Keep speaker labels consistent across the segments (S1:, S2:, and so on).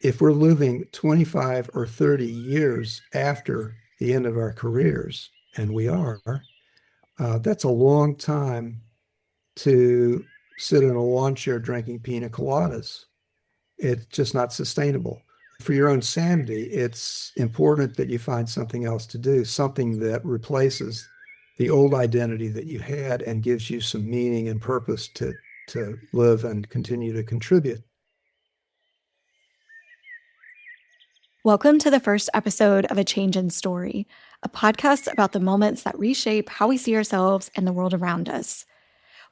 S1: if we're living 25 or 30 years after the end of our careers, and we are, that's a long time to sit in a lawn chair drinking pina coladas. It's just not sustainable. For your own sanity, it's important that you find something else to do, something that replaces the old identity that you had and gives you some meaning and purpose to live and continue to contribute.
S2: Welcome to the first episode of A Change in Story, a podcast about the moments that reshape how we see ourselves and the world around us.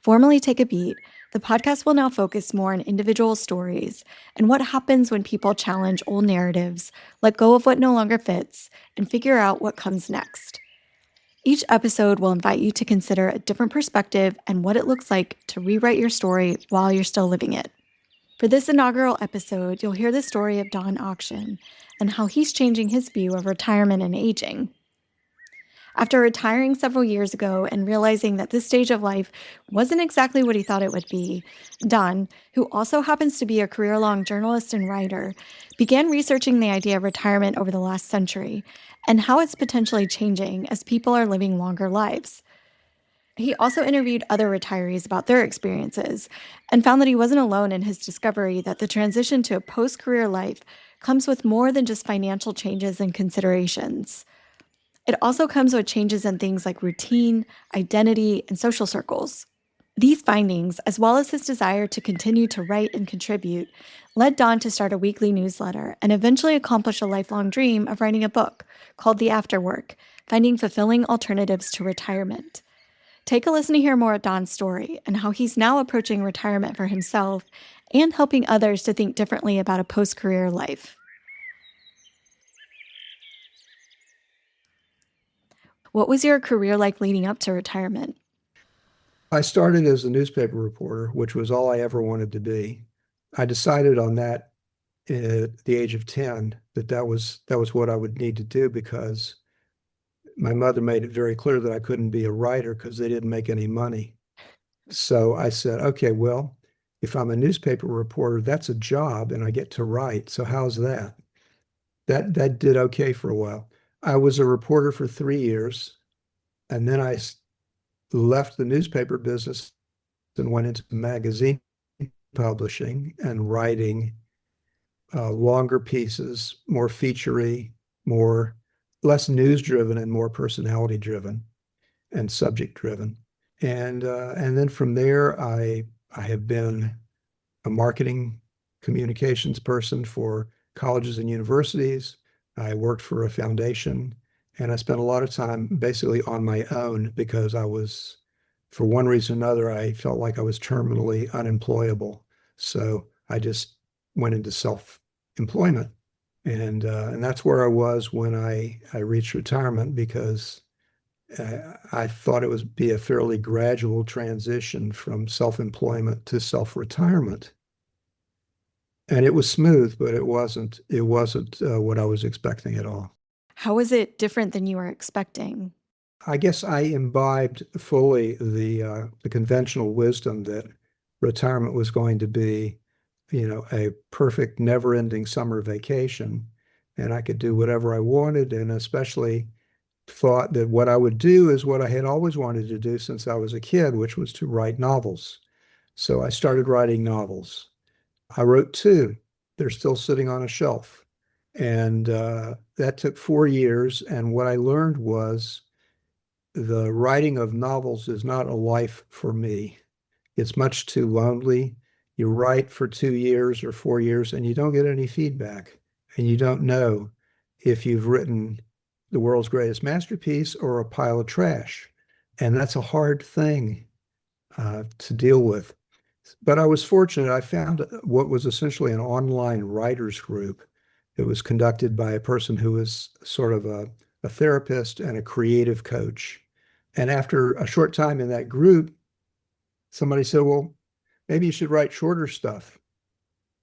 S2: Formally Take a Beat, the podcast will now focus more on individual stories and what happens when people challenge old narratives, let go of what no longer fits, and figure out what comes next. Each episode will invite you to consider a different perspective and what it looks like to rewrite your story while you're still living it. For this inaugural episode, you'll hear the story of Don Akchin and how he's changing his view of retirement and aging. After retiring several years ago and realizing that this stage of life wasn't exactly what he thought it would be, Don, who also happens to be a career-long journalist and writer, began researching the idea of retirement over the last century and how it's potentially changing as people are living longer lives. He also interviewed other retirees about their experiences and found that he wasn't alone in his discovery that the transition to a post-career life comes with more than just financial changes and considerations. It also comes with changes in things like routine, identity, and social circles. These findings, as well as his desire to continue to write and contribute, led Don to start a weekly newsletter and eventually accomplish a lifelong dream of writing a book called The Afterwork: Finding Fulfilling Alternatives to Retirement. Take a listen to hear more of Don's story and how he's now approaching retirement for himself and helping others to think differently about a post-career life. What was your career like leading up to retirement?
S1: I started as a newspaper reporter, which was all I ever wanted to be. I decided on that at the age of 10 that was what I would need to do because my mother made it very clear that I couldn't be a writer because they didn't make any money. So I said, okay, well, if I'm a newspaper reporter, that's a job and I get to write. So how's that? That did okay for a while. I was a reporter for 3 years, and then I left the newspaper business and went into magazine publishing and writing longer pieces, more featurey, more less news driven and more personality driven and subject driven. And then from there, I have been a marketing communications person for colleges and universities. I worked for a foundation, and I spent a lot of time basically on my own because for one reason or another, I felt like I was terminally unemployable. So I just went into self-employment. And that's where I was when I reached retirement because I thought it would be a fairly gradual transition from self-employment to self-retirement. And it was smooth, but it wasn't what I was expecting at all.
S2: How was it different than you were expecting?
S1: I guess I imbibed fully the conventional wisdom that retirement was going to be, a perfect, never-ending summer vacation, and I could do whatever I wanted, and especially thought that what I would do is what I had always wanted to do since I was a kid, which was to write novels. So I started writing novels. I wrote two. They're still sitting on a shelf. And that took 4 years. And what I learned was the writing of novels is not a life for me. It's much too lonely. You write for 2 years or 4 years and you don't get any feedback. And you don't know if you've written the world's greatest masterpiece or a pile of trash. And that's a hard thing to deal with. But I was fortunate. I found what was essentially an online writers group. It was conducted by a person who was sort of a therapist and a creative coach. And after a short time in that group, somebody said, well, maybe you should write shorter stuff.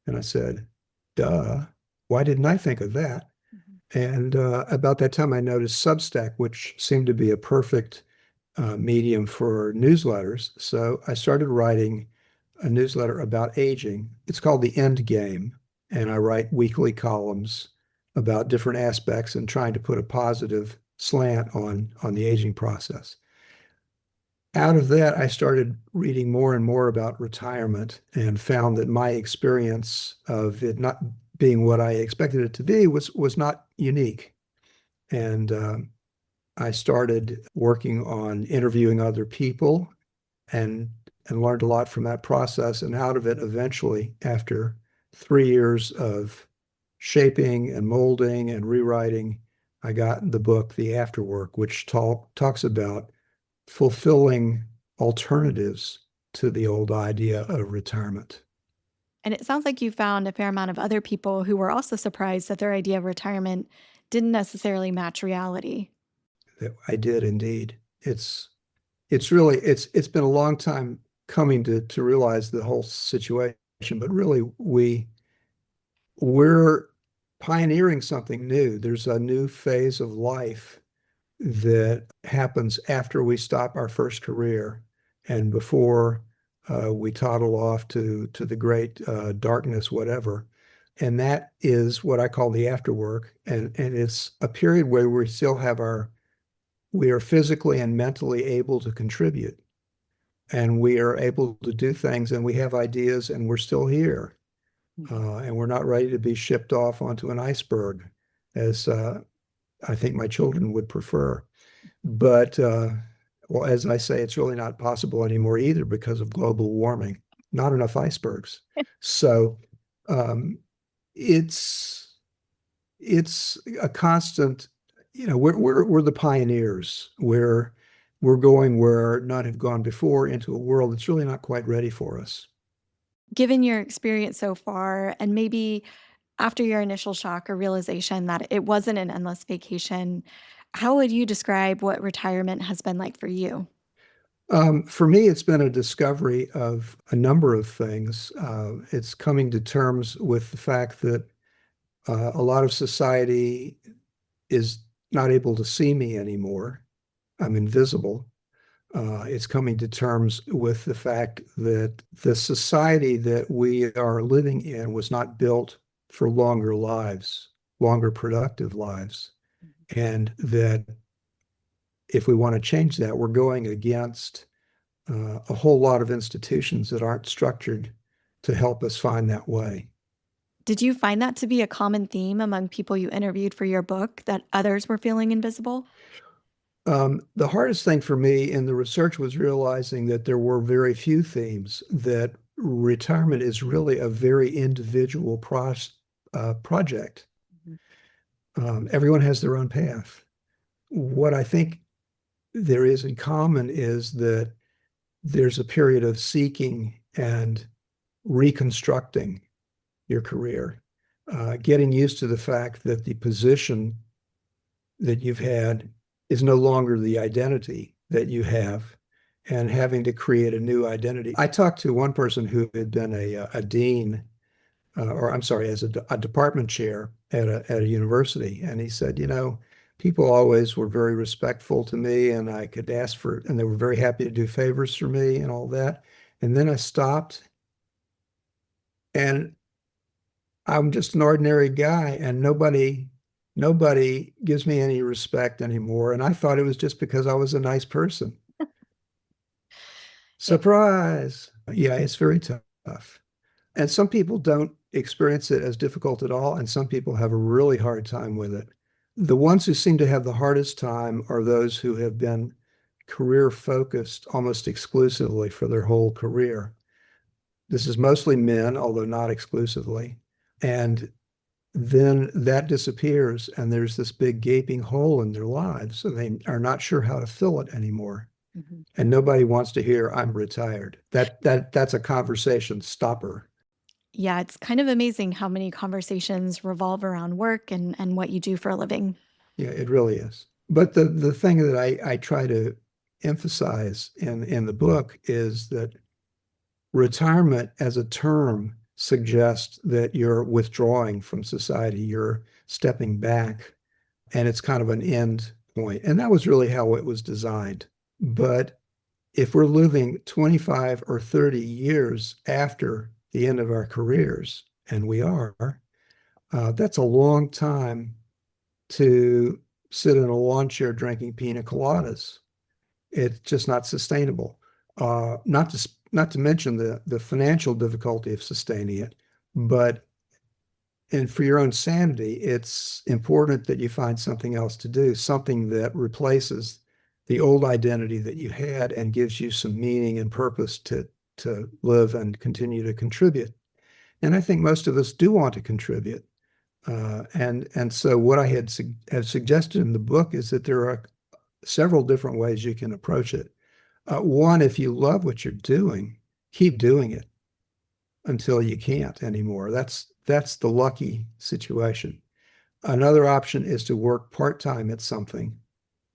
S1: And I said, duh, why didn't I think of that? And about that time, I noticed Substack, which seemed to be a perfect medium for newsletters. So I started writing a newsletter about aging. It's called The End Game. and I write weekly columns about different aspects and trying to put a positive slant on the aging process. Out of that, I started reading more and more about retirement and found that my experience of it not being what I expected it to be was not unique. And I started working on interviewing other people and and learned a lot from that process. And out of it, eventually, after 3 years of shaping and molding and rewriting, I got the book, The Afterwork, which talks about fulfilling alternatives to the old idea of retirement.
S2: And it sounds like you found a fair amount of other people who were also surprised that their idea of retirement didn't necessarily match reality.
S1: I did indeed. It's really it's been a long time coming to realize the whole situation, but really we're pioneering something new. There's a new phase of life that happens after we stop our first career and before we toddle off to the great darkness, whatever. And that is what I call the afterwork. And it's a period where we are physically and mentally able to contribute. And we are able to do things and we have ideas and we're still here. And we're not ready to be shipped off onto an iceberg, as I think my children would prefer. But well, as I say, it's really not possible anymore either because of global warming. Not enough icebergs. So um, it's it's a constant. We're the pioneers. We're going where none have gone before into a world that's really not quite ready for us.
S2: Given your experience so far, and maybe after your initial shock or realization that it wasn't an endless vacation, how would you describe what retirement has been like for you?
S1: For me, it's been a discovery of a number of things. It's coming to terms with the fact that a lot of society is not able to see me anymore. I'm invisible. It's coming to terms with the fact that the society that we are living in was not built for longer lives, longer productive lives, and that if we want to change that, we're going against a whole lot of institutions that aren't structured to help us find that way.
S2: Did you find that to be a common theme among people you interviewed for your book, that others were feeling invisible?
S1: The hardest thing for me in the research was realizing that there were very few themes, that retirement is really a very individual project.
S2: Mhm.
S1: Everyone has their own path. What I think there is in common is that there's a period of seeking and reconstructing your career, getting used to the fact that the position that you've had is no longer the identity that you have and having to create a new identity. I talked to one person who had been a dean, or I'm sorry, as a department chair at a university. And he said, people always were very respectful to me and I could ask for, and they were very happy to do favors for me and all that. And then I stopped and I'm just an ordinary guy and nobody gives me any respect anymore. And I thought it was just because I was a nice person.
S2: Yeah.
S1: Surprise. Yeah, it's very tough. And some people don't experience it as difficult at all, and some people have a really hard time with it. The ones who seem to have the hardest time are those who have been career focused almost exclusively for their whole career. This is mostly men, although not exclusively. And then that disappears, and there's this big gaping hole in their lives, and they are not sure how to fill it anymore.
S2: Mhm.
S1: And nobody wants to hear I'm retired. That's a conversation stopper.
S2: Yeah, it's kind of amazing how many conversations revolve around work and what you do for a living.
S1: Yeah, it really is. But the thing that I try to emphasize in the book is that retirement as a term suggests that you're withdrawing from society, you're stepping back, and it's kind of an end point. And that was really how it was designed. But if we're living 25 or 30 years after the end of our careers, and we are, that's a long time to sit in a lawn chair drinking pina coladas. It's just not sustainable. Not to mention the financial difficulty of sustaining it, but and for your own sanity, it's important that you find something else to do, something that replaces the old identity that you had and gives you some meaning and purpose to live and continue to contribute. And I think most of us do want to contribute. And so what I have suggested in the book is that there are several different ways you can approach it. One, if you love what you're doing, keep doing it until you can't anymore. That's the lucky situation. Another option is to work part-time at something,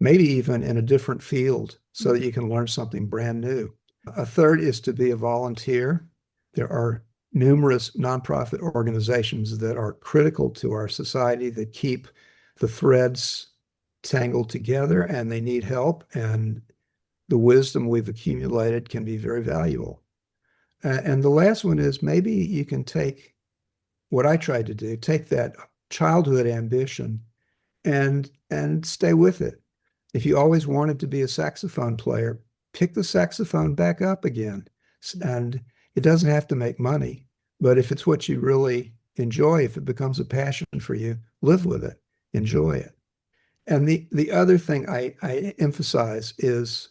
S1: maybe even in a different field, so that you can learn something brand new. A third is to be a volunteer. There are numerous nonprofit organizations that are critical to our society that keep the threads tangled together, and they need help, and the wisdom we've accumulated can be very valuable. And the last one is maybe you can take what I tried to do, take that childhood ambition and stay with it. If you always wanted to be a saxophone player, pick the saxophone back up again. And it doesn't have to make money, but if it's what you really enjoy, if it becomes a passion for you, live with it, enjoy it. And the other thing I emphasize is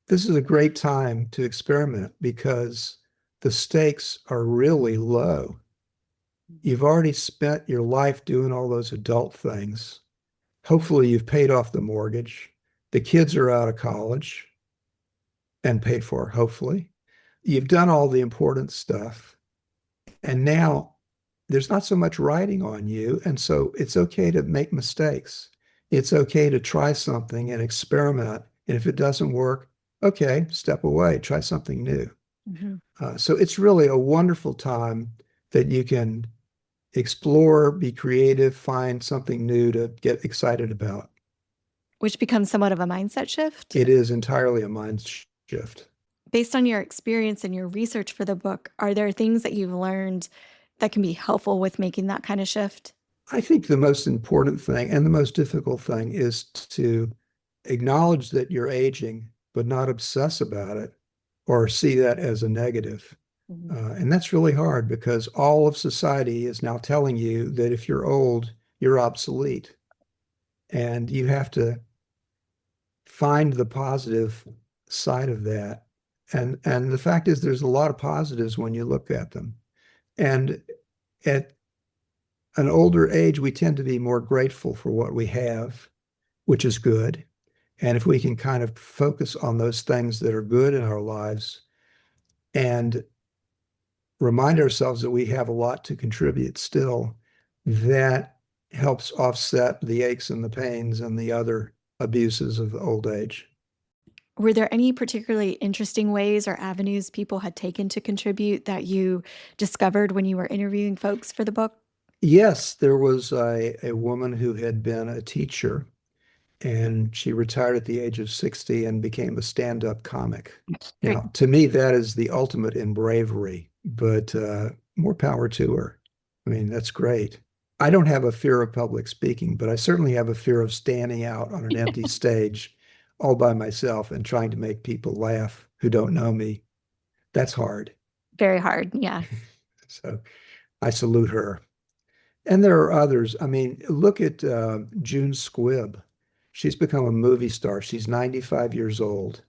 S1: this is a great time to experiment because the stakes are really low. You've already spent your life doing all those adult things. Hopefully, you've paid off the mortgage. The kids are out of college and paid for, hopefully. You've done all the important stuff. And now there's not so much riding on you. And so it's okay to make mistakes. It's okay to try something and experiment. And if it doesn't work, okay, step away, try something new. So it's really a wonderful time that you can explore, be creative, find something new to get excited about.
S2: Which becomes somewhat of a mindset shift.
S1: It is entirely a mind shift.
S2: Based on your experience and your research for the book, are there things that you've learned that can be helpful with making that kind of shift?
S1: I think the most important thing and the most difficult thing is to acknowledge that you're aging, but not obsess about it or see that as a negative. And that's really hard because all of society is now telling you that if you're old, you're obsolete. And you have to find the positive side of that. And the fact is there's a lot of positives when you look at them. And at an older age, we tend to be more grateful for what we have, which is good. And if we can kind of focus on those things that are good in our lives and remind ourselves that we have a lot to contribute still, that helps offset the aches and the pains and the other abuses of old age.
S2: Were there any particularly interesting ways or avenues people had taken to contribute that you discovered when you were interviewing folks for the book?
S1: Yes, there was a woman who had been a teacher, and she retired at the age of 60 and became a stand-up comic.
S2: Great.
S1: Now, to me, that is the ultimate in bravery, but more power to her. I mean, that's great. I don't have a fear of public speaking, but I certainly have a fear of standing out on an empty stage all by myself and trying to make people laugh who don't know me. That's hard.
S2: Very hard. Yeah.
S1: So I salute her. And there are others. I mean, look at June Squibb. She's become a movie star. She's 95 years old.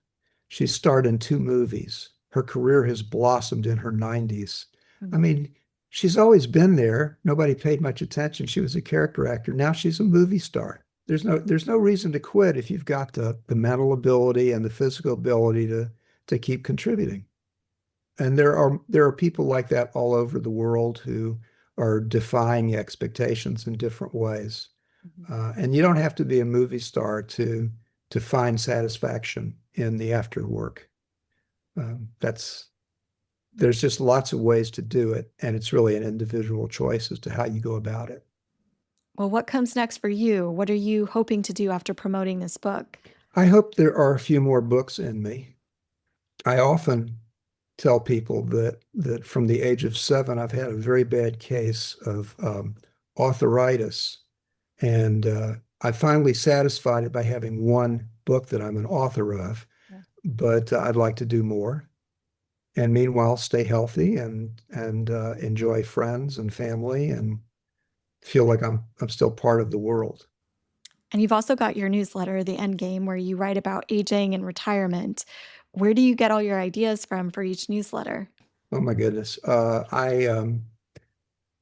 S1: She's starred in 2 movies. Her career has blossomed in her 90s. I mean, she's always been there. Nobody paid much attention. She was a character actor. Now she's a movie star. There's no reason to quit if you've got the mental ability and the physical ability to keep contributing. And there are people like that all over the world who are defying expectations in different ways. And you don't have to be a movie star to find satisfaction in the after work. There's just lots of ways to do it, and it's really an individual choice as to how you go about it.
S2: Well, what comes next for you? What are you hoping to do after promoting this book?
S1: I hope there are a few more books in me. I often tell people that from the age of 7, I've had a very bad case of arthritis, and I finally satisfied it by having one book that I'm an author of,
S2: Yeah.
S1: but I'd like to do more. And meanwhile, stay healthy and enjoy friends and family and feel like I'm still part of the world.
S2: And you've also got your newsletter, The End Game, where you write about aging and retirement. Where do you get all your ideas from for each newsletter?
S1: Oh my goodness. I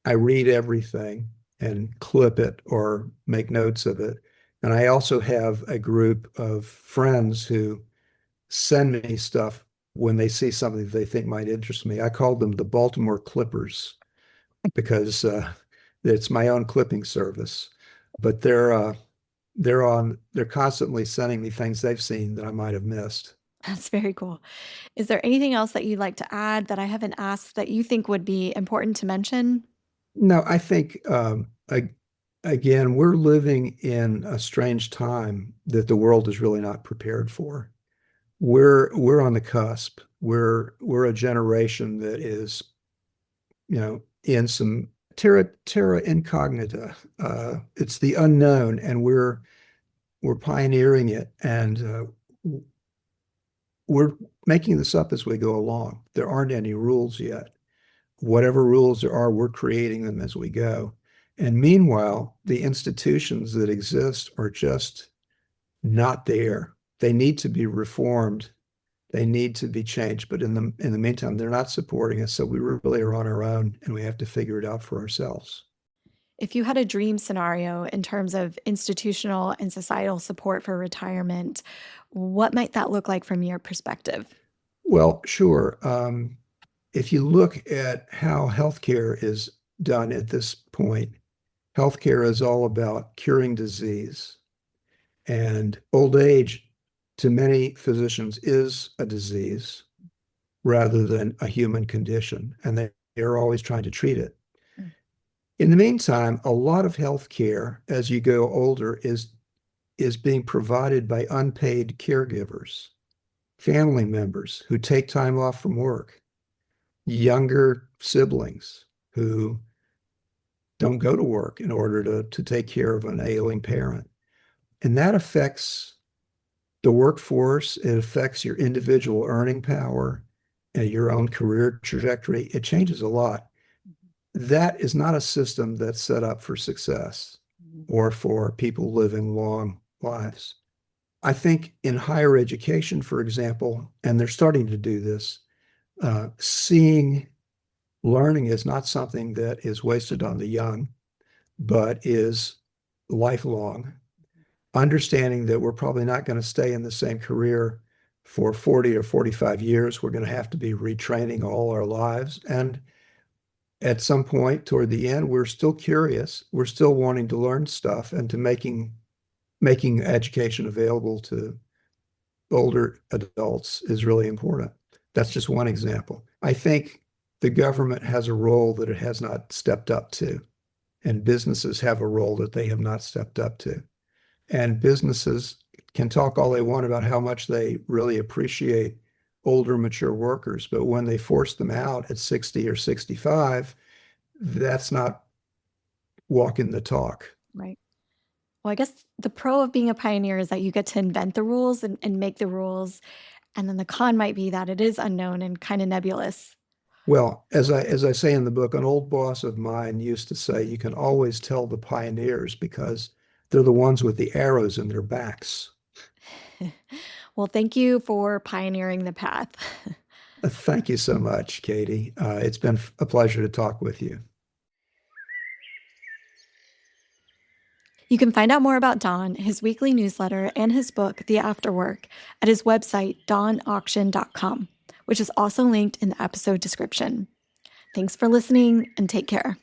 S1: read everything and clip it or make notes of it. And I also have a group of friends who send me stuff when they see something they think might interest me. I call them the Baltimore Clippers because it's my own clipping service. But they're constantly sending me things they've seen that I might have missed.
S2: That's very cool. Is there anything else that you'd like to add that I haven't asked that you think would be important to mention?
S1: No, I think again, we're living in a strange time that the world is really not prepared for. We're on the cusp. We're a generation that is, in some terra incognita. It's the unknown, and we're pioneering it, and we're making this up as we go along. There aren't any rules yet. Whatever rules there are, we're creating them as we go. And meanwhile, the institutions that exist are just not there. They need to be reformed. They need to be changed. But in the meantime, they're not supporting us. So we really are on our own and we have to figure it out for ourselves.
S2: If you had a dream scenario in terms of institutional and societal support for retirement, what might that look like from your perspective?
S1: Well, sure. If you look at how healthcare is done at this point, healthcare is all about curing disease. And old age, to many physicians, is a disease rather than a human condition. And they're always trying to treat it.
S2: Mm.
S1: In the meantime, a lot of healthcare as you go older is being provided by unpaid caregivers, family members who take time off from work, younger siblings who don't go to work in order to take care of an ailing parent. And that affects the workforce. It affects your individual earning power and your own career trajectory. It changes a lot. That is not a system that's set up for success or for people living long lives. I think in higher education, for example, and they're starting to do this, seeing learning is not something that is wasted on the young, but is lifelong. Understanding that we're probably not going to stay in the same career for 40 or 45 years. We're going to have to be retraining all our lives. And at some point toward the end, we're still curious. We're still wanting to learn stuff and to making education available to older adults is really important. That's just one example. I think the government has a role that it has not stepped up to, and businesses have a role that they have not stepped up to. And businesses can talk all they want about how much they really appreciate older, mature workers, but when they force them out at 60 or 65, that's not walking the talk.
S2: Right. Well, I guess the pro of being a pioneer is that you get to invent the rules and make the rules. And then the con might be that it is unknown and kind of nebulous.
S1: Well, as I say in the book, an old boss of mine used to say, you can always tell the pioneers because they're the ones with the arrows in their backs.
S2: Well, thank you for pioneering the path.
S1: Thank you so much, Katie. It's been a pleasure to talk with you.
S2: You can find out more about Don, his weekly newsletter, and his book, The Afterwork, at his website, donakchin.com, which is also linked in the episode description. Thanks for listening and take care.